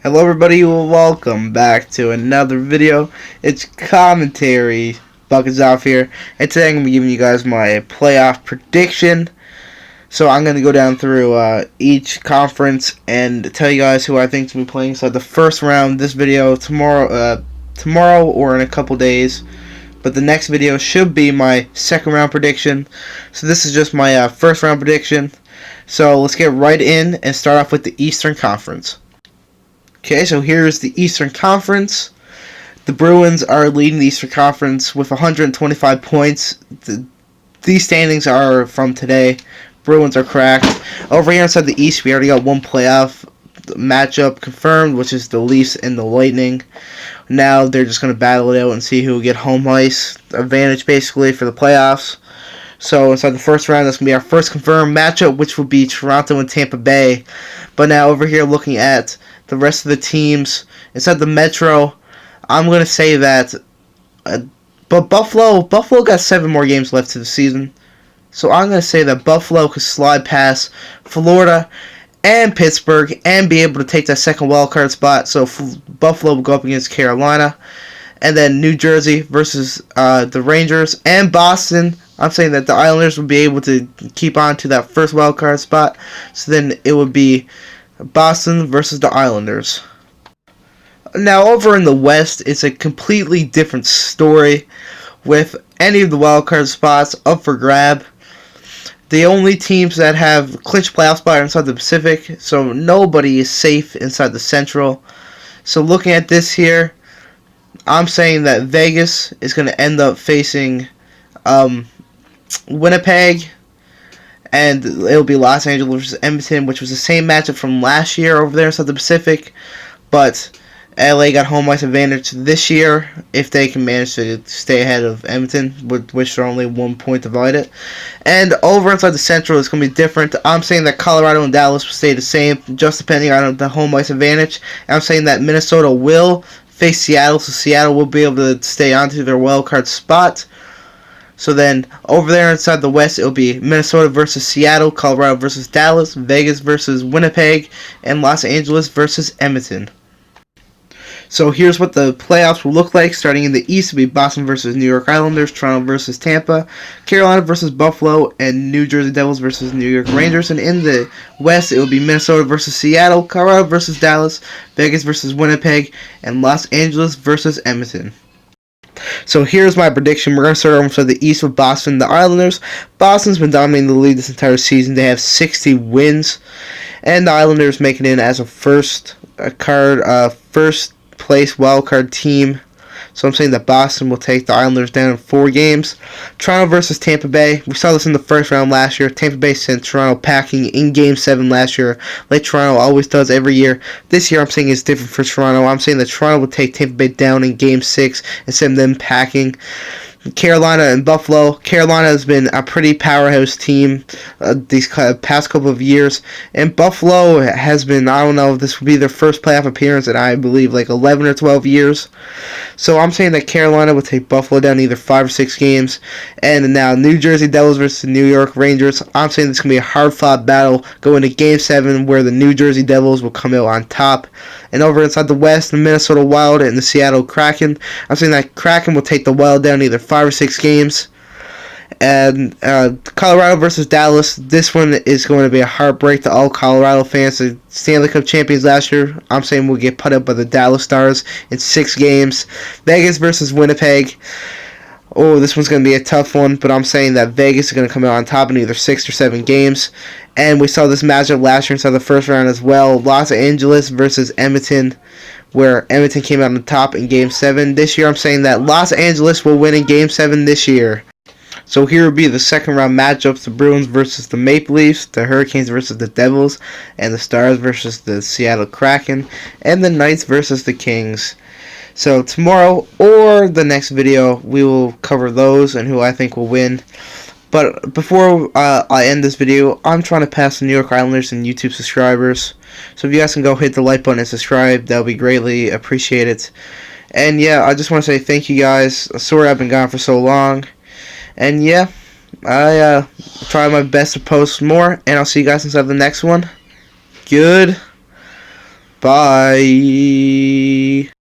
Hello everybody, welcome back to another video. It's commentary, Buckets Off here, and today I'm going to be giving you guys my playoff prediction. So I'm going to go down through each conference and tell you guys who I think is going to be playing. So the first round, this video, tomorrow or in a couple days. But the next video should be my second round prediction. So this is just my first round prediction. So let's get right in and start off with the Eastern Conference. Okay, so here's the Eastern Conference. The Bruins are leading the Eastern Conference with 125 points. These standings are from today. Bruins are cracked. Over here inside the East, we already got one playoff matchup confirmed, which is the Leafs and the Lightning. Now they're just going to battle it out and see who will get home ice advantage, basically, for the playoffs. So inside the first round, that's going to be our first confirmed matchup, which will be Toronto and Tampa Bay. But now over here looking at the rest of the teams inside the Metro, I'm going to say that but Buffalo got 7 more games left to the season. So I'm going to say that Buffalo could slide past Florida and Pittsburgh and be able to take that second wildcard spot. So Buffalo will go up against Carolina. And then New Jersey versus the Rangers and Boston. I'm saying that the Islanders will be able to keep on to that first wildcard spot. So then it would be Boston versus the Islanders. Now over in the West, it's a completely different story with any of the wildcard spots up for grab. The only teams that have clinched playoff spot are inside the Pacific, so nobody is safe inside the Central. So looking at this here, I'm saying that Vegas is going to end up facing Winnipeg, and it'll be Los Angeles versus Edmonton, which was the same matchup from last year over there inside the Pacific, but LA got home ice advantage this year if they can manage to stay ahead of Edmonton, which are only 1 point divided. And over inside the Central, it's going to be different. I'm saying that Colorado and Dallas will stay the same, just depending on the home ice advantage. And I'm saying that Minnesota will face Seattle, so Seattle will be able to stay onto their wildcard spot. So then, over there inside the West, it'll be Minnesota versus Seattle, Colorado versus Dallas, Vegas versus Winnipeg, and Los Angeles versus Edmonton. So here's what the playoffs will look like. Starting in the East, it'll be Boston versus New York Islanders, Toronto versus Tampa, Carolina versus Buffalo, and New Jersey Devils versus New York Rangers. And in the West, it will be Minnesota versus Seattle, Colorado versus Dallas, Vegas versus Winnipeg, and Los Angeles versus Edmonton. So here's my prediction. We're going to start off with the East with Boston. The Islanders. Boston's been dominating the league this entire season. They have 60 wins. And the Islanders making it in as a first place wildcard team. So I'm saying that Boston will take the Islanders down in 4 games. Toronto versus Tampa Bay. We saw this in the first round last year. Tampa Bay sent Toronto packing in Game 7 last year, like Toronto always does every year. This year I'm saying it's different for Toronto. I'm saying that Toronto will take Tampa Bay down in Game 6 and send them packing. Carolina and Buffalo. Carolina has been a pretty powerhouse team these past couple of years, and Buffalo has been, I don't know if this will be their first playoff appearance in, I believe, like 11 or 12 years. So I'm saying that Carolina will take Buffalo down either 5 or 6 games. And now New Jersey Devils versus New York Rangers. I'm saying this is going to be a hard-fought battle going to Game 7 where the New Jersey Devils will come out on top. And over inside the West, the Minnesota Wild and the Seattle Kraken. I'm saying that Kraken will take the Wild down either 5 or 6 games. And Colorado versus Dallas. This one is going to be a heartbreak to all Colorado fans. The Stanley Cup champions last year, I'm saying we'll get put up by the Dallas Stars in 6 games. Vegas versus Winnipeg. Oh, this one's going to be a tough one, but I'm saying that Vegas is going to come out on top in either 6 or 7 games. And we saw this matchup last year inside the first round as well. Los Angeles versus Edmonton, where Edmonton came out on top in Game 7. This year I'm saying that Los Angeles will win in Game 7 this year. So here will be the second round matchups: the Bruins versus the Maple Leafs, the Hurricanes versus the Devils, and the Stars versus the Seattle Kraken, and the Knights versus the Kings. So tomorrow or the next video, we will cover those and who I think will win. But before I end this video, I'm trying to pass the New York Islanders and YouTube subscribers. So if you guys can go hit the like button and subscribe, that would be greatly appreciated. And yeah, I just want to say thank you guys. Sorry I've been gone for so long. And yeah, I try my best to post more, and I'll see you guys inside the next one. Good Bye.